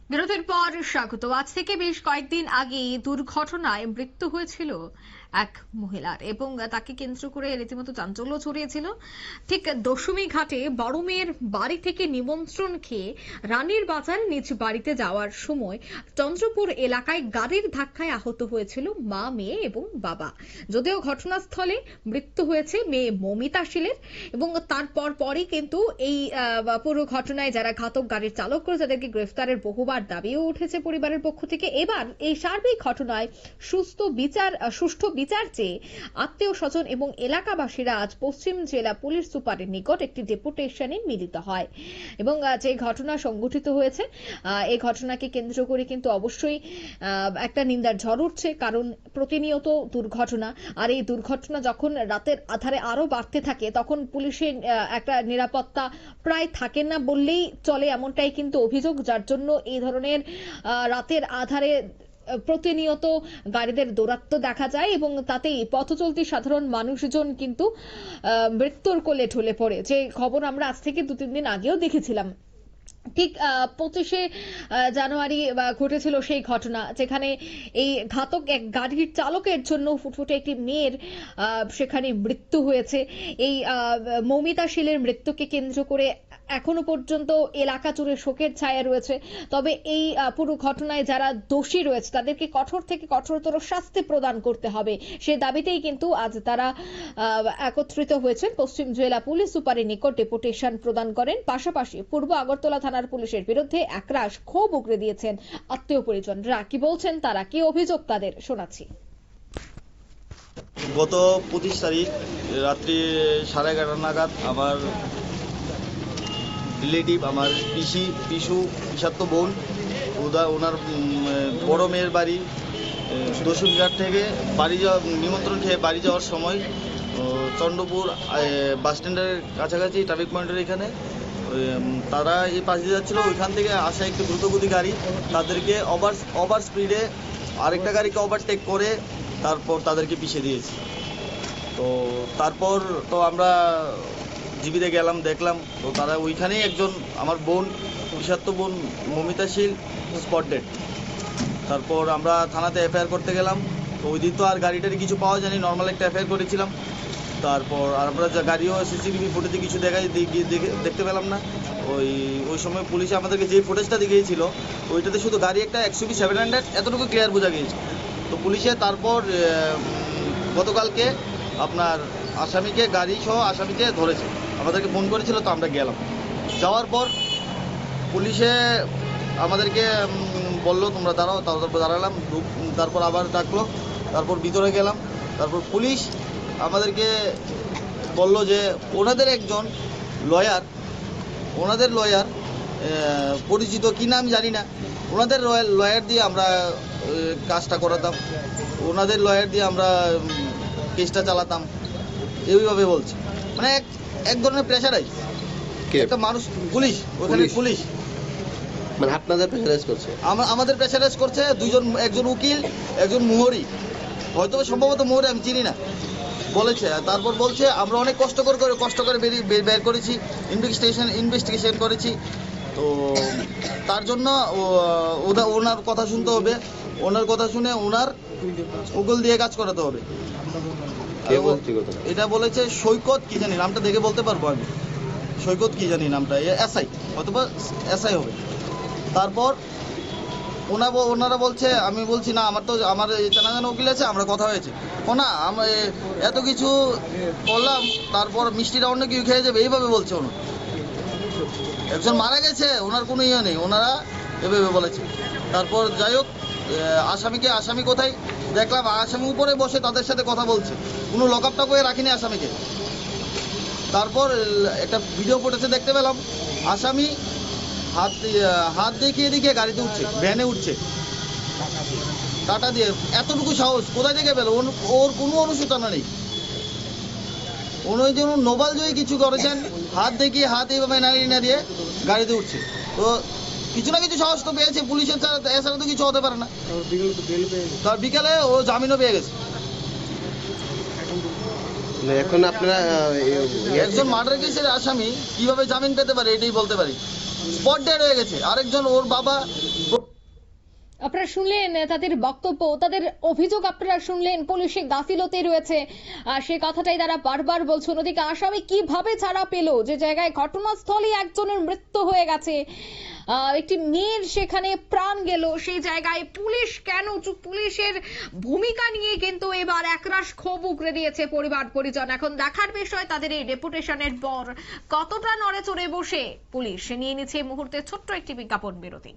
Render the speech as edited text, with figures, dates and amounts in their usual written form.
বিরতির পর স্বাগত। আজ থেকে বেশ কয়েকদিন আগে দুর্ঘটনায় মৃত্যু হয়েছিল এক মহিলার এবং তাকে কেন্দ্র করে রীতিমতো চাঞ্চল্য ছড়িয়েছিল। ঠিক দশমী ঘাটে বড় মেয়ের বাড়ি থেকে নিমন্ত্রণ খেয়ে রানীর বাজার নিজ বাড়িতে যাওয়ার সময় চন্দ্রপুর এলাকায় গাড়ির ধাক্কায় আহত হয়েছিল মা, মেয়ে এবং বাবা। যদিও ঘটনাস্থলে মৃত্যু হয়েছে মেয়ে মমিতা শীলের এবং তারপর পরই কিন্তু এই পুরো ঘটনায় যারা ঘাতক গাড়ির চালক করে তাদেরকে গ্রেফতারের বহুবার দাবিও উঠেছে পরিবারের পক্ষ থেকে। এবার এই সার্বিক ঘটনায় সুষ্ঠু বিচার চেয়ে আত্মীয় স্বজন এবং এলাকাবাসীরা আজ পশ্চিম জেলা পুলিশ সুপারের নিকট একটি ডেপুটেশনে মিলিত হয় এবং যে ঘটনা সংঘটিত হয়েছে এই ঘটনাকে কেন্দ্র করে কিন্তু অবশ্যই একটা নিন্দার ঝড় উঠছে, কারণ প্রতিনিয়ত দুর্ঘটনা, আর এই দুর্ঘটনা যখন রাতের আধারে আরো বাড়তে থাকে তখন পুলিশের একটা নিরাপত্তা প্রায় থাকে না বললেই চলে, এমনটাই কিন্তু অভিযোগ, যার জন্য এই ধরনের রাতের আধারে প্রতিনিয়ত গাড়িদের দৌরাত্ম্য দেখা যায় এবং তাতেই পথচলতি সাধারণ মানুষজন কিন্তু মৃত্যুর কোলে ঢলে পড়ে। যে খবর আমরা আজ থেকে 2-3 দিন আগেও দেখেছিলাম। ঠিক 25শে জানুয়ারি ঘটেছিল সেই ঘটনা, যেখানে এই ঘাতক এক গাড়ির চালকের জন্য ফুটফুটে একটি মেয়ের সেখানে মৃত্যু হয়েছে। এই মৌমিতা শীলের মৃত্যুকে কেন্দ্র করে এখনো পর্যন্ত এলাকা জুড়ে শোকের ছায়া রয়েছে। তবে এই পুরো ঘটনায় যারা দোষী রয়েছে তাদেরকে কঠোর থেকে কঠোরতর শাস্তি প্রদান করতে হবে, সে দাবিতেই কিন্তু আজ তারা একত্রিত হয়েছেন। পশ্চিম জেলা পুলিশ সুপারের নিকট ডেপুটেশন প্রদান করেন। পাশাপাশি পূর্ব আগরতলা থানার পুলিশের বিরুদ্ধে একরাশ ক্ষোভ উগরে দিয়েছেন আত্মীয় পরিজনরা। কি বলছেন তারা, কি অভিযোগ তাদের, শোনাচ্ছি। গত 25 তারিখ রাত্রি 11:30 নাগাদ আমার রিলেটিভ, আমার পিসাতো বোন, ওনার বড় মেয়ের বাড়ি দশমীঘাট থেকে বাড়ি যাওয়া নিমন্ত্রণ খেয়ে বাড়ি যাওয়ার সময় চন্দ্রপুর বাস স্ট্যান্ডের কাছাকাছি ট্রাফিক পয়েন্টের এখানে তারা এই পাশ দিয়ে যাচ্ছিলো। ওইখান থেকে আসা একটি দ্রুতগতি গাড়ি তাদেরকে ওভার স্পিডে আরেকটা গাড়িকে ওভারটেক করে তারপর তাদেরকে পিছিয়ে দিয়েছে। তো তারপর তো আমরা জিবিতে গেলাম, দেখলাম তো তারা ওইখানেই একজন আমার বোন, পিসাতো বোন মমিতা শীল স্পট ডেড। তারপর আমরা থানাতে এফআইআর করতে গেলাম। তো ওই দিন তো আর গাড়িটারি কিছু পাওয়া যায়নি, নর্মাল একটা এফআইআর করেছিলাম। তারপর আমরা গাড়িও সিসিটিভি ফুটেজে কিছু দেখতে পেলাম না। ওই সময় পুলিশে আমাদেরকে যে ফুটেজটা দেখিয়েছিল ওইটাতে শুধু গাড়ি একটা XUV 700 এতটুকু ক্লিয়ার বোঝা গিয়েছে। তো পুলিশে তারপর গতকালকে আপনার গাড়ি সহ আসামিকে ধরেছে, আমাদেরকে ফোন করেছিল, তো আমরা গেলাম। যাওয়ার পর পুলিশে আমাদেরকে বললো তোমরা দাঁড়াও, তারপর দাঁড়ালাম। তারপর আবার ডাকলো, তারপর ভিতরে গেলাম। তারপর পুলিশ আমাদেরকে বললো যে ওনাদের একজন লয়ার পরিচিত, কি নাম জানি না, ওনাদের লয়ার দিয়ে আমরা কাজটা করাতাম, ওনাদের লয়ার দিয়ে আমরা কেসটা চালাতাম, এইভাবে বলছে। মানে এক ধরনের প্রেশারাইজ একটা মানুষ, পুলিশ ওখানে পুলিশ মানে আপনাদের প্রেশারাইজ করছে, আমাদের প্রেশারাইজ করছে। একজন উকিল, একজন মোহরি, হয়তো সম্ভবত মোহরি, আমি চিনি না, বলেছে। তারপর বলছে আমরা অনেক কষ্ট করে বের করেছি, ইনভেস্টিগেশন করেছি, তো তার জন্য ওনার কথা শুনতে হবে, ওনার কথা শুনে ওনার উকিল দিয়ে কাজ করাতে হবে। এটা বলেছে সৈকত কি জানি, নামটা দেখে বলতে পারবো আমি, সৈকত কি জানি নামটা, এসআই, অথবা এসআই হবে। তারপর ওনারা বলছে, আমি বলছি না, আমার চেনা জানা উকিল আছে, আমরা কথা হয়েছে, না আমরা এত কিছু করলাম, তারপর মিষ্টিটা অন্য কেউ খেয়ে যাবে, এইভাবে বলছে। একজন মারা গেছে, ওনার কোনো ইয়ে নেই, ওনারা এভাবে বলেছে। তারপর যাই হোক, আসামি কোথায় দেখলাম, আসামি উপরে বসে তাদের সাথে কথা বলছে, কোনো লকআপটা করে রাখিনি আসামিকে। তারপর একটা ভিডিও ফুটেজে দেখতে পেলাম আসামি হাত দেখিয়ে গাড়িতে উঠছে, ভ্যানে উঠছে টাটা দিয়ে। এতটুকু সাহস কোথায় থেকে পেল? ওর কোনো অনুশোচনা নেই। উনি যেন নোবেল জয়ী কিছু করেছেন, হাত এইভাবে না দিয়ে গাড়িতে উঠছে। তো কিছু না কিছু সাহস তো পেয়েছে, পুলিশের এছাড়া তো কিছু হতে পারে না। তার বিকালে ও জামিনও পেয়ে গেছে। এখন আপনারা একজন মার্ডার কেসের আসামি কিভাবে জামিন পেতে পারে এটাই বলতে পারি। স্পট ডেড হয়ে গেছে। আরেকজন, ওর বাবা আপনারা শুনলেন তাদের বক্তব্য, তাদের অভিযোগ আপনারা শুনলেন, পুলিশে গাফিলতি রয়েছে সে কথাটাই তারা বারবার বলছে। অন্যদিকে আসামি কিভাবে ছাড়া পেল, যে জায়গায় ঘটনাস্থলে একজনের মৃত্যু হয়ে গেছে, একটি মেয়ের সেখানে প্রাণ গেল, সেই জায়গায় পুলিশ কেন চুপ? পুলিশের ভূমিকা নিয়ে কিন্তু এবার একরাশ ক্ষোভ উগরে দিয়েছে পরিবার পরিজন। এখন দেখার বিষয় তাদের এই ডেপুটেশনের পর কতটা নড়ে চড়ে বসে পুলিশ নিয়ে নিচ্ছে এই মুহূর্তে ছোট্ট একটি বিজ্ঞাপন বিরতি।